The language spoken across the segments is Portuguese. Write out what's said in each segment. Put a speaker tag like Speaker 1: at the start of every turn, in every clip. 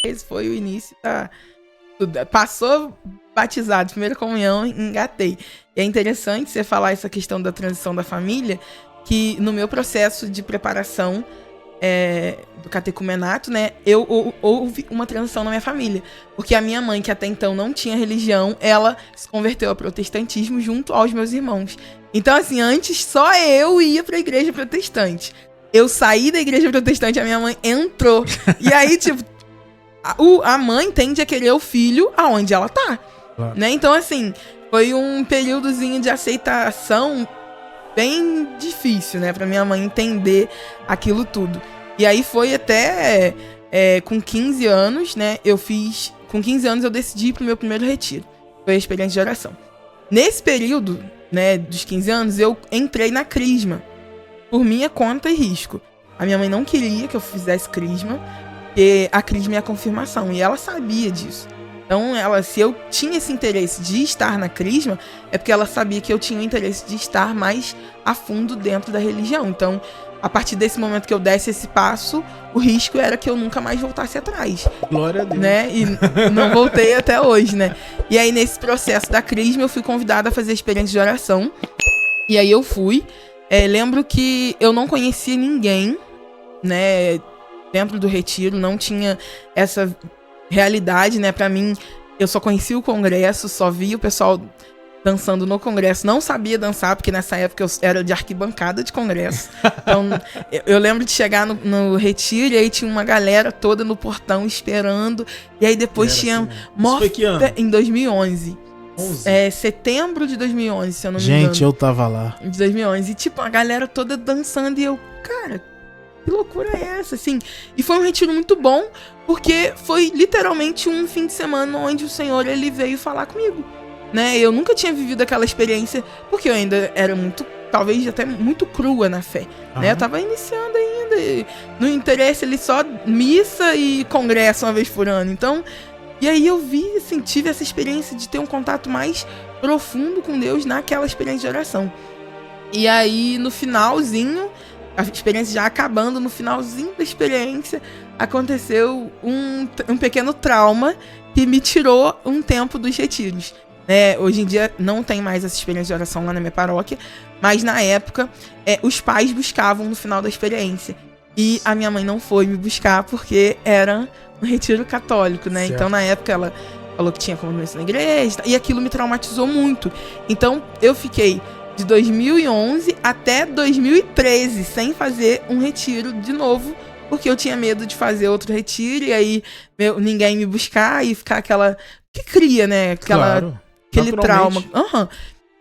Speaker 1: esse foi o início da... Passou batizado, primeira comunhão, engatei. E é interessante você falar essa questão da transição da família, que no meu processo de preparação do catecumenato, né, houve uma transição na minha família. Porque a minha mãe, que até então não tinha religião, ela se converteu ao protestantismo junto aos meus irmãos. Então, assim, antes só eu ia pra igreja protestante. Eu saí da igreja protestante, a minha mãe entrou. E aí, tipo, a mãe tende a querer o filho aonde ela tá.
Speaker 2: Claro.
Speaker 1: Né? Então, assim, foi um períodozinho de aceitação bem difícil, né? Pra minha mãe entender aquilo tudo. E aí foi até com 15 anos, né? Com 15 anos eu decidi ir pro meu primeiro retiro. Foi a experiência de oração. Nesse período, né, dos 15 anos, eu entrei na crisma. Por minha conta e risco. A minha mãe não queria que eu fizesse crisma, porque a crisma é a confirmação. E ela sabia disso. Então, se eu tinha esse interesse de estar na crisma, é porque ela sabia que eu tinha o interesse de estar mais a fundo dentro da religião. Então, a partir desse momento que eu desse esse passo, o risco era que eu nunca mais voltasse atrás.
Speaker 2: Glória a Deus.
Speaker 1: Né? E não voltei até hoje, né? E aí, nesse processo da crisma, eu fui convidada a fazer a experiência de oração. E aí eu fui. Lembro que eu não conhecia ninguém, né? Dentro do retiro, não tinha essa realidade, né? Pra mim, eu só conhecia o congresso, só via o pessoal dançando no congresso. Não sabia dançar, porque nessa época eu era de arquibancada de congresso. Então, eu lembro de chegar no retiro e aí tinha uma galera toda no portão esperando. E aí depois tinha...
Speaker 2: Isso foi que ano?
Speaker 1: Em 2011.
Speaker 2: 11?
Speaker 1: Setembro de 2011, se eu não me engano.
Speaker 2: Gente, eu tava lá.
Speaker 1: De 2011. E tipo, a galera toda dançando e eu, cara... Que loucura é essa, assim? E foi um retiro muito bom, porque foi literalmente um fim de semana onde o Senhor, ele veio falar comigo, né? Eu nunca tinha vivido aquela experiência, porque eu ainda era muito, talvez até muito crua na fé, né? Eu tava iniciando ainda, e no interesse ali só missa e congresso uma vez por ano. Então, e aí eu vi, assim, tive essa experiência de ter um contato mais profundo com Deus naquela experiência de oração. E aí, no finalzinho... A experiência já acabando, no finalzinho da experiência, aconteceu um pequeno trauma que me tirou um tempo dos retiros. Hoje em dia não tem mais essa experiência de oração lá na minha paróquia, mas na época os pais buscavam no final da experiência. E a minha mãe não foi me buscar porque era um retiro católico, né?
Speaker 2: Certo.
Speaker 1: Então na época ela falou que tinha comunhão na igreja e aquilo me traumatizou muito. Então eu fiquei... de 2011 até 2013, sem fazer um retiro de novo, porque eu tinha medo de fazer outro retiro, e aí ninguém me buscar, e ficar aquela... que cria, né?
Speaker 2: Claro,
Speaker 1: aquele trauma.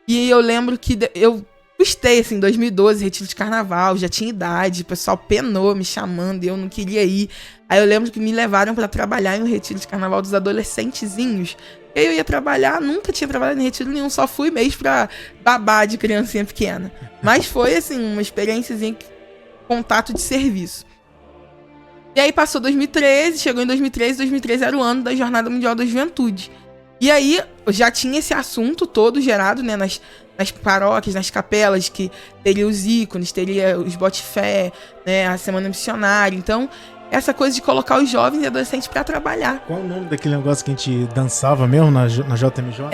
Speaker 1: E eu lembro que eu custei, assim, em 2012, retiro de carnaval, já tinha idade, o pessoal penou me chamando, e eu não queria ir. Aí eu lembro que me levaram pra trabalhar em um retiro de carnaval dos adolescentezinhos. Eu ia trabalhar, nunca tinha trabalhado em retiro nenhum, só fui mesmo pra babar de criancinha pequena. Mas foi, assim, uma experiênciazinha, contato de serviço. E aí passou 2013, chegou em 2013 era o ano da Jornada Mundial da Juventude. E aí já tinha esse assunto todo gerado, né, nas paróquias, nas capelas, que teria os ícones, teria os bote-fé, né, a Semana Missionária. Então... essa coisa de colocar os jovens e adolescentes pra trabalhar.
Speaker 2: Qual o nome daquele negócio que a gente dançava mesmo na JMJ?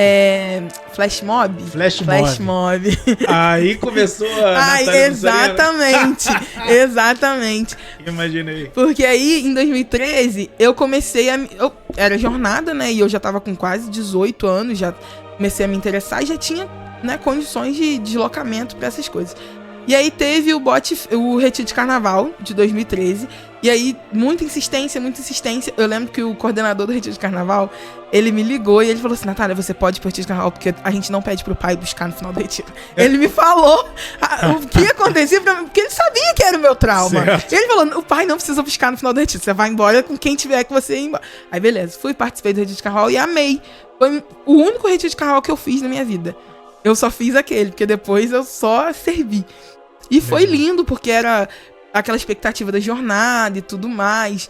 Speaker 1: Flash Mob?
Speaker 2: Flash Mob. Aí começou a...
Speaker 1: Exatamente. Exatamente.
Speaker 2: Imaginei.
Speaker 1: Porque aí, em 2013, eu comecei era jornada, né? E eu já tava com quase 18 anos, já comecei a me interessar e já tinha, né, condições de deslocamento pra essas coisas. E aí teve o retiro de carnaval de 2013. E aí, muita insistência. Eu lembro que o coordenador do retiro de carnaval, ele me ligou e ele falou assim: Natália, você pode ir pro retiro de carnaval, porque a gente não pede pro pai buscar no final do retiro. Ele me falou o que acontecia pra mim, porque ele sabia que era o meu trauma.
Speaker 2: Certo.
Speaker 1: Ele falou: o pai não precisa buscar no final do retiro, você vai embora com quem tiver que você ir embora. Aí beleza, participei do retiro de carnaval e amei. Foi o único retiro de carnaval que eu fiz na minha vida. Eu só fiz aquele, porque depois eu só servi. E foi lindo, porque era aquela expectativa da jornada e tudo mais.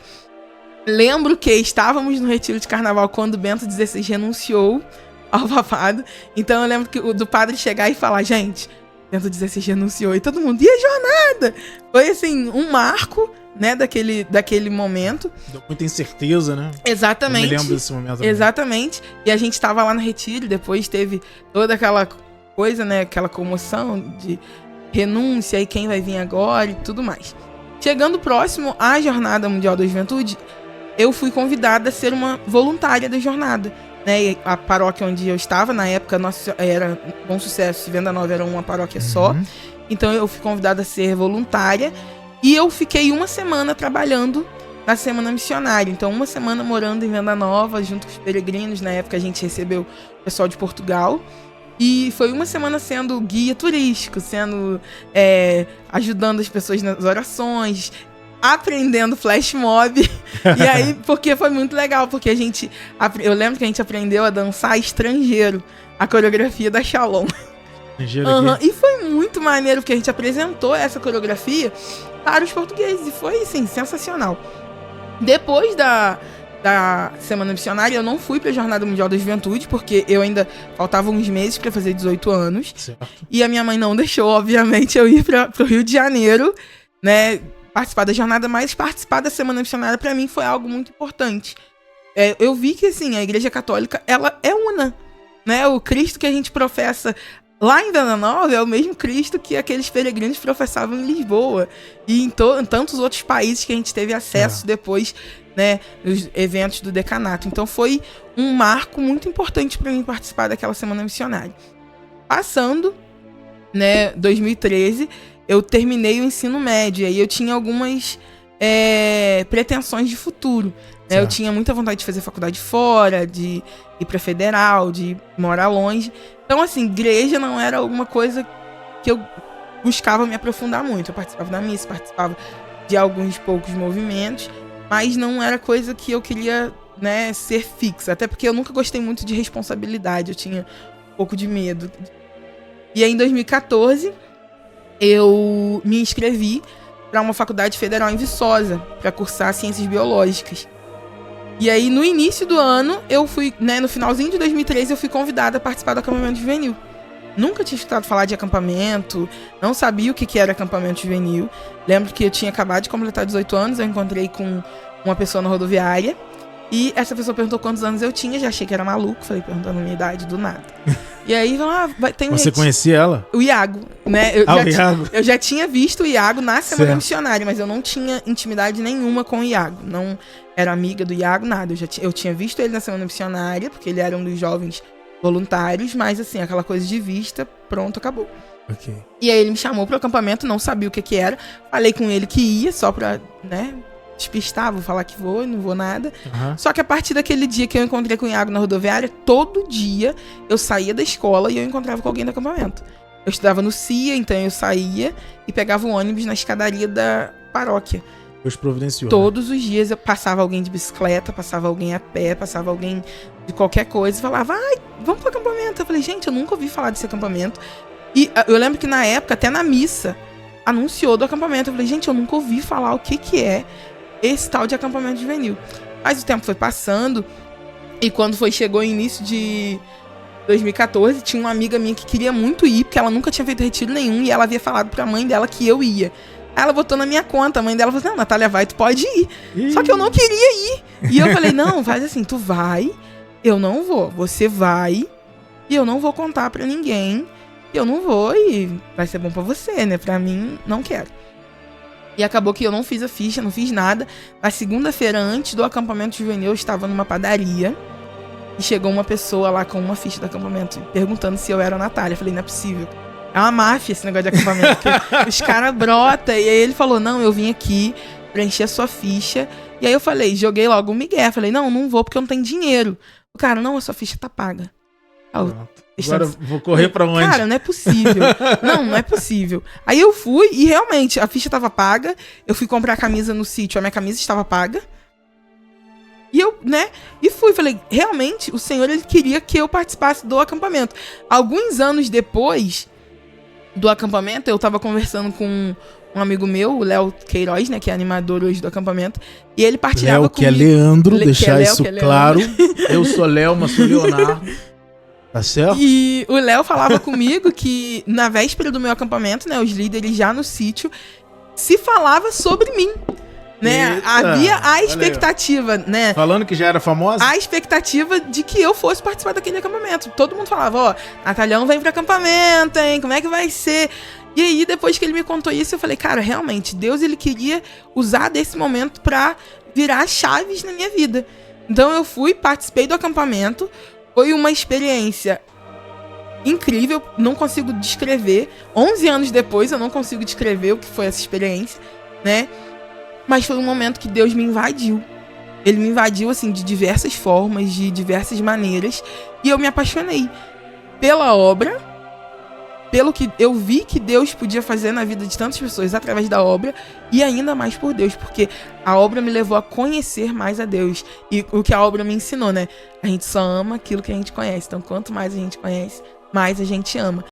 Speaker 1: Lembro que estávamos no retiro de carnaval quando Bento XVI renunciou ao papado. Então eu lembro do padre chegar e falar: gente, 116 renunciou e todo mundo, e a jornada? Foi, assim, um marco, né, daquele momento.
Speaker 2: Deu muita incerteza, né?
Speaker 1: Exatamente.
Speaker 2: Eu me lembro desse momento também.
Speaker 1: Exatamente. E a gente tava lá no retiro, depois teve toda aquela coisa, né, aquela comoção de renúncia e quem vai vir agora e tudo mais. Chegando próximo à Jornada Mundial da Juventude, eu fui convidada a ser uma voluntária da jornada, né? E a paróquia onde eu estava, na época, era Bom Sucesso e Venda Nova era uma paróquia só. Então eu fui convidada a ser voluntária e eu fiquei uma semana trabalhando na Semana Missionária. Então, uma semana morando em Venda Nova, junto com os peregrinos. Na época a gente recebeu o pessoal de Portugal. E foi uma semana sendo guia turístico, ajudando as pessoas nas orações, aprendendo flash mob. E aí, porque foi muito legal, porque eu lembro que a gente aprendeu a dançar estrangeiro, a coreografia da Shalom. E foi muito maneiro, porque a gente apresentou essa coreografia para os portugueses, e foi, assim, sensacional. Depois da Semana Missionária, eu não fui para a Jornada Mundial da Juventude, porque eu ainda faltavam uns meses para fazer 18 anos. Certo. E a minha mãe não deixou, obviamente, eu ir para o Rio de Janeiro, né, participar da jornada, mas participar da Semana Missionária para mim foi algo muito importante. Eu vi que, assim, a Igreja Católica, ela é una, né? O Cristo que a gente professa lá em Venda Nova é o mesmo Cristo que aqueles peregrinos professavam em Lisboa e em tantos outros países que a gente teve acesso depois, né, nos eventos do decanato. Então foi um marco muito importante para mim participar daquela Semana Missionária. Passando, né, 2013, eu terminei o ensino médio e aí eu tinha algumas pretensões de futuro. Né? Eu tinha muita vontade de fazer faculdade fora, de ir para federal, de morar longe. Então, assim, igreja não era alguma coisa que eu buscava me aprofundar muito. Eu participava da missa, participava de alguns poucos movimentos, mas não era coisa que eu queria, né, ser fixa. Até porque eu nunca gostei muito de responsabilidade, eu tinha um pouco de medo. E aí, em 2014, eu me inscrevi para uma faculdade federal em Viçosa, para cursar Ciências Biológicas. E aí, no início do ano, eu fui, né, no finalzinho de 2013, eu fui convidada a participar do acampamento juvenil. Nunca tinha escutado falar de acampamento, não sabia o que era acampamento juvenil. Lembro que eu tinha acabado de completar 18 anos, eu encontrei com uma pessoa na rodoviária, e essa pessoa perguntou quantos anos eu tinha, já achei que era maluco, falei, perguntando a minha idade do nada. E aí, tem
Speaker 2: Você conhecia ela?
Speaker 1: O Iago, né?
Speaker 2: Iago.
Speaker 1: Eu já tinha visto o Iago na Semana Missionária, mas eu não tinha intimidade nenhuma com o Iago. Não era amiga do Iago, nada. Eu tinha visto ele na Semana Missionária, porque ele era um dos jovens voluntários, mas assim, aquela coisa de vista, pronto, acabou.
Speaker 2: Okay.
Speaker 1: E aí ele me chamou pro acampamento, não sabia o que era. Falei com ele que ia, só pra, né, despistar, vou falar que vou, não vou nada. Só que a partir daquele dia que eu encontrei com o Iago na rodoviária, todo dia eu saía da escola e eu encontrava com alguém do acampamento. Eu estudava no CIA, então eu saía e pegava um ônibus na escadaria da paróquia.
Speaker 2: Deus providenciou.
Speaker 1: Todos os dias eu passava alguém de bicicleta, passava alguém a pé, passava alguém de qualquer coisa e falava, vamos pro acampamento. Eu falei, gente, eu nunca ouvi falar desse acampamento. E eu lembro que na época, até na missa, anunciou do acampamento. Eu falei, gente, eu nunca ouvi falar o que é esse tal de acampamento juvenil. Mas o tempo foi passando e quando chegou o início de 2014, tinha uma amiga minha que queria muito ir, porque ela nunca tinha feito retiro nenhum e ela havia falado pra mãe dela que eu ia. Aí ela botou na minha conta, a mãe dela falou assim, não, Natália, vai, tu pode ir. Só que eu não queria ir. E eu falei, não, faz assim, tu vai, eu não vou. Você vai e eu não vou contar pra ninguém. Eu não vou e vai ser bom pra você, né? Pra mim, não quero. E acabou que eu não fiz a ficha, não fiz nada. Na segunda-feira, antes do acampamento juvenil, eu estava numa padaria. E chegou uma pessoa lá com uma ficha do acampamento, perguntando se eu era a Natália. Eu falei, não é possível. É uma máfia esse negócio de acampamento. Os caras brotam. E aí ele falou, não, eu vim aqui preencher a sua ficha. E aí eu falei, joguei logo um migué. Falei, não vou porque eu não tenho dinheiro. O cara, não, a sua ficha tá paga.
Speaker 2: Agora vou correr pra onde?
Speaker 1: Cara, não é possível. Não é possível. Aí eu fui e realmente a ficha tava paga. Eu fui comprar a camisa no sítio, a minha camisa estava paga. E eu, né, e fui. Falei, realmente, o Senhor, ele queria que eu participasse do acampamento. Alguns anos depois do acampamento, eu tava conversando com um amigo meu, o Léo Queiroz, né, que é animador hoje do acampamento. E ele partilhava
Speaker 2: Léo,
Speaker 1: comigo.
Speaker 2: que é Leandro, deixar isso claro. Eu sou Léo, mas sou Leonardo. Tá certo?
Speaker 1: E o Léo falava comigo que na véspera do meu acampamento, né, os líderes já no sítio, se falava sobre mim, né?
Speaker 2: Eita,
Speaker 1: havia a expectativa, né?
Speaker 2: Falando que já era famosa?
Speaker 1: A expectativa de que eu fosse participar daquele acampamento. Todo mundo falava, ó, Natalhão vem pro acampamento, hein? Como é que vai ser? E aí, depois que ele me contou isso, eu falei, cara, realmente, Deus, ele queria usar desse momento pra virar chaves na minha vida. Então eu fui, participei do acampamento, foi uma experiência incrível, não consigo descrever. 11 anos depois, eu não consigo descrever o que foi essa experiência, né? Mas foi um momento que Deus me invadiu. Ele me invadiu, assim, de diversas formas, de diversas maneiras. E eu me apaixonei pela obra, pelo que eu vi que Deus podia fazer na vida de tantas pessoas através da obra. E ainda mais por Deus, porque a obra me levou a conhecer mais a Deus. E o que a obra me ensinou, né? A gente só ama aquilo que a gente conhece. Então, quanto mais a gente conhece, mais a gente ama.